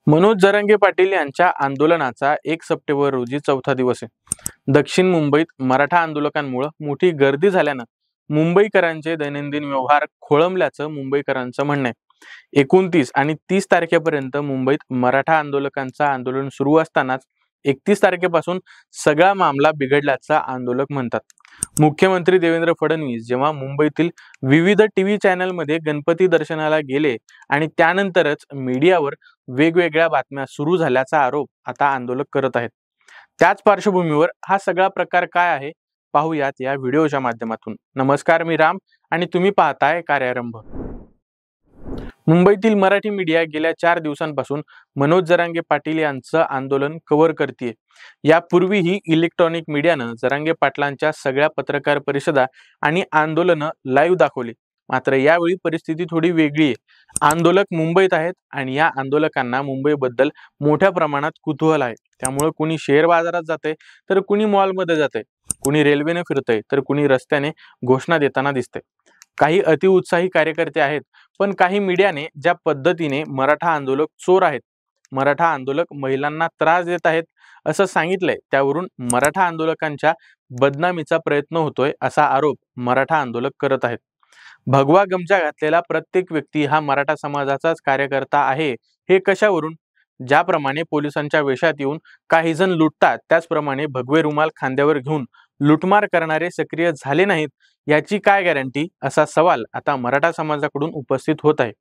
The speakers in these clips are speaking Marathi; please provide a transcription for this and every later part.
मनोज जरांगे पाटील यांच्या आंदोलनाचा 1 सप्टेंबर रोजी चौथा दिवस आहे। दक्षिण मुंबईत मराठा आंदोलकांमुळे मोठी गर्दी झाल्यानं मुंबईकरांचे दैनंदिन व्यवहार खोळंबल्याचं मुंबईकरांचं म्हणणं आहे। 29 आणि 30 तारखेपर्यंत मुंबईत मराठा आंदोलकांचं आंदोलन सुरू असतानाच 31 तारखेपासून सगळा मामला बिघडल्याचं आंदोलक म्हणतात। मुख्यमंत्री देवेंद्र फडणवीस जेव्हा मुंबईतील विविध टीव्ही चॅनलमध्ये गणपती दर्शनाला गेले आणि त्यानंतरच मीडियावर वेगवेगळ्या बातम्या सुरू झाल्याचा आरोप आता आंदोलक करत आहेत। त्याच पार्श्वभूमीवर हा सगळा प्रकार काय आहे पाहूयात या व्हिडिओच्या माध्यमातून। नमस्कार, मी राम आणि तुम्ही पाहताय कार्यारंभ। मुंबईतील मराठी मीडिया गेल्या 4 दिवसांपासून मनोज जरांगे पाटील यांचं आंदोलन कव्हर करते। यापूर्वीही इलेक्ट्रॉनिक मीडियानं जरांगे पाटलांच्या सगळ्या पत्रकार परिषदा आणि आंदोलनं लाईव्ह दाखवली। मात्र यावेळी परिस्थिती थोडी वेगळी आहे। आंदोलक मुंबईत आहेत आणि या आंदोलकांना मुंबईबद्दल मोठ्या प्रमाणात कुतूहल आहे। त्यामुळे कुणी शेअर बाजारात जाते तर कुणी मॉलमध्ये जाते, कुणी रेल्वेने फिरतंय तर कुणी रस्त्याने घोषणा देताना दिसते। काही अतिउत्साही कार्यकर्ते आहेत, पण काही मीडियाने ज्या पद्धतीने मराठा आंदोलक चोर आहेत, मराठा आंदोलक महिलांना त्रास देत आहेत असं सांगितलंय, त्यावरून मराठा आंदोलकांच्या बदनामीचा प्रयत्न होतोय असा आरोप मराठा आंदोलक करत आहेत। भगवा गमछा घातलेला प्रत्येक व्यक्ती हा मराठा समाजाचाच कार्यकर्ता आहे हे कशावरून? ज्याप्रमाणे पोलिसांच्या वेशात येऊन काही जण लुटतात, त्याचप्रमाणे भगवे रुमाल खांद्यावर घेऊन लुटमार करणारे सक्रिय झाले नाहीत याची काय गॅरंटी, असा सवाल आता मराठा समाजाकडून उपस्थित होत आहे।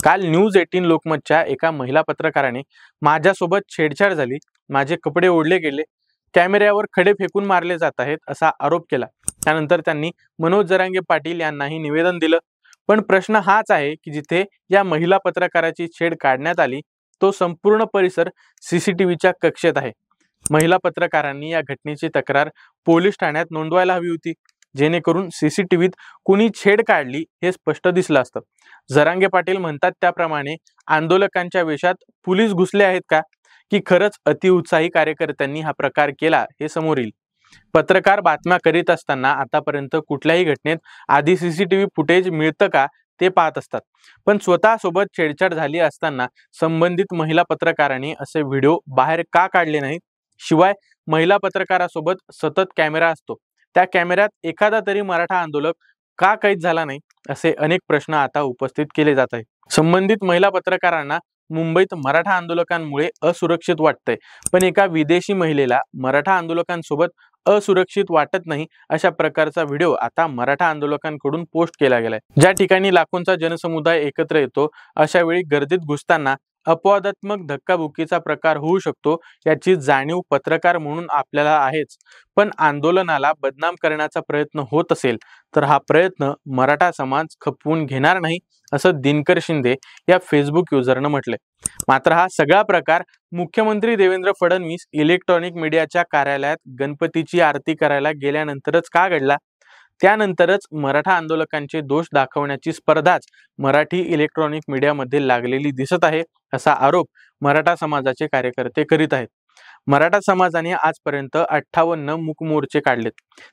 काल न्यूज 18 लोकमतच्या एका महिला पत्रकाराने माझ्यासोबत छेडछाड झाली, माझे कपडे ओढले गेले, कॅमेऱ्यावर खडे फेकून मारले जात आहेत असा आरोप केला। त्यानंतर त्यांनी मनोज जरांगे पाटील यांनाही निवेदन दिलं। पण प्रश्न हाच आहे की जिथे या महिला पत्रकाराची छेड काढण्यात आली तो संपूर्ण परिसर सीसीटीव्हीच्या कक्षेत आहे। महिला पत्रकारांनी या घटनेची तक्रार पोलीस ठाण्यात नोंदवायला हवी होती, जेणेकरून सीसीटीव्हीत कुणी छेड काढली हे स्पष्ट दिसलं असतं। जरांगे पाटील म्हणतात त्याप्रमाणे आंदोलकांच्या वेशात पोलीस घुसले आहेत का, की खरंच अतिउत्साही कार्यकर्त्यांनी हा प्रकार केला हे समोर येईल। पत्रकार बातम्या करीत असताना आतापर्यंत कुठल्याही घटनेत आधी सीसीटीव्ही फुटेज मिळतं का ते पाहत असतात, पण स्वतः सोबत छेडछाड झाली असताना संबंधित महिला पत्रकारांनी असे व्हिडिओ बाहेर का काढले नाहीत? शिवाय महिला पत्रकारासोबत सतत कॅमेरा असतो, त्या कॅमेऱ्यात एखादा तरी मराठा आंदोलक का कैद झाला नाही, असे अनेक प्रश्न आता उपस्थित केले जात आहेत। संबंधित महिला पत्रकारांना मुंबईत मराठा आंदोलकांमुळे असुरक्षित वाटतंय, पण एका विदेशी महिलेला मराठा आंदोलकांसोबत असुरक्षित वाटत नाही अशा प्रकारचा व्हिडिओ आता मराठा आंदोलकांकडून पोस्ट केला गेलाय। ज्या ठिकाणी लाखोंचा जनसमुदाय एकत्र येतो अशा वेळी गर्दीत घुसताना अपवादात्मक धक्काबुक्कीचा प्रकार होऊ शकतो याची जाणीव पत्रकार म्हणून आपल्याला आहेच, पण आंदोलनाला बदनाम करण्याचा प्रयत्न होत असेल तर हा प्रयत्न मराठा समाज खपवून घेणार नाही असं दिनकर शिंदे या फेसबुक युजरनं म्हटलंय। मात्र हा सगळा प्रकार मुख्यमंत्री देवेंद्र फडणवीस इलेक्ट्रॉनिक मीडियाच्या कार्यालयात गणपतीची आरती करायला गेल्यानंतरच का घडला? त्यानंतरच मराठा आंदोलकांचे दोष दाखवण्याची स्पर्धाच मराठी इलेक्ट्रॉनिक मीडियामध्ये लागलेली दिसत आहे असा आरोप मराठा समाजाचे कार्यकर्ते करीत आहेत। मराठा समाजाने आजपर्यंत 58 मूक मोर्चे काढलेत,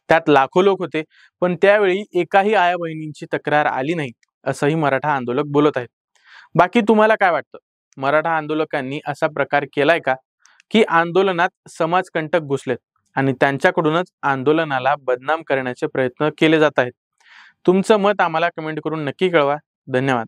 त्यात लाखो लोक होते, पण त्यावेळी एकाही आया बहिणींची तक्रार आली नाही असंही मराठा आंदोलक बोलत आहेत। बाकी तुम्हाला काय वाटतं? मराठा आंदोलकांनी असा प्रकार केलाय का, की आंदोलनात समाजकंटक घुसलेत आणि त्यांच्याकडूनच आंदोलनाला बदनाम करण्याचे प्रयत्न केले जात आहेत? तुमचं मत आम्हाला कमेंट करून नक्की कळवा। धन्यवाद।